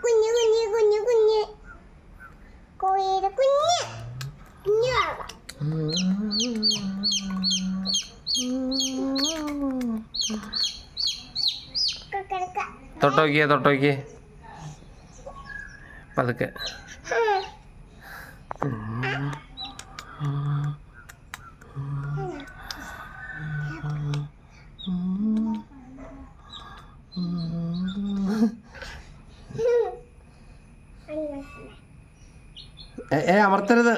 കുഞ്ഞു കുഞ്ഞു കുഞ്ഞു കുഞ്ഞ് കോഴിയുടെ കുഞ്ഞ് കുഞ്ഞു തൊട്ടോക്കിയേ പതുക്കെ. അമർത്തരുത്.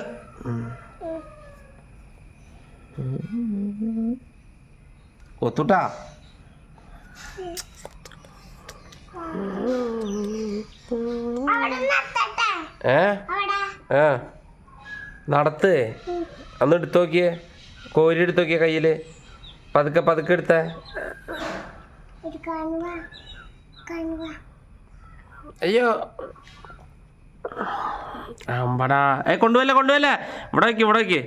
ഒത്തുട്ടാ. നടത്ത്. അന്ന് എടുത്തു നോക്കിയേ, കോരി എടുത്തു നോക്കിയേ കയ്യില്. പതുക്കെ പതുക്കെ എടുത്തേ. അയ്യോ അമ്പടാ. കൊണ്ടുപോയല്ലേ ഇവിടെ വയ്ക്ക്.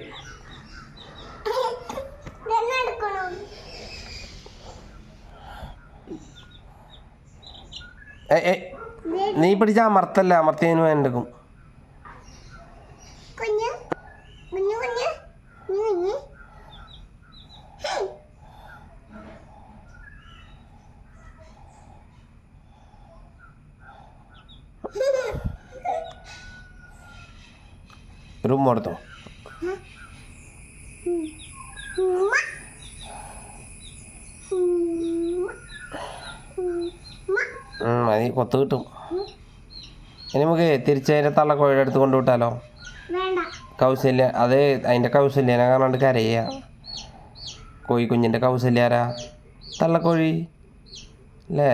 നീ പിടിച്ച അമർത്തല്ല, അമർത്തിയതിന് വേണ്ടെടുക്കും. റൂം കൊടുത്തോ. മതി, കൊത്ത് കിട്ടും. ഇനി നമുക്ക് തിരിച്ചതിൻ്റെ തള്ള കോഴിയുടെ അടുത്ത് കൊണ്ടുവിട്ടാലോ? കൗസല്യ, അത് അതിൻ്റെ കൗസല്യനെ കാണാണ്ട് കരയുക. കോഴി കുഞ്ഞിൻ്റെ കൗസല്യാരാ? തള്ളക്കോഴി അല്ലേ?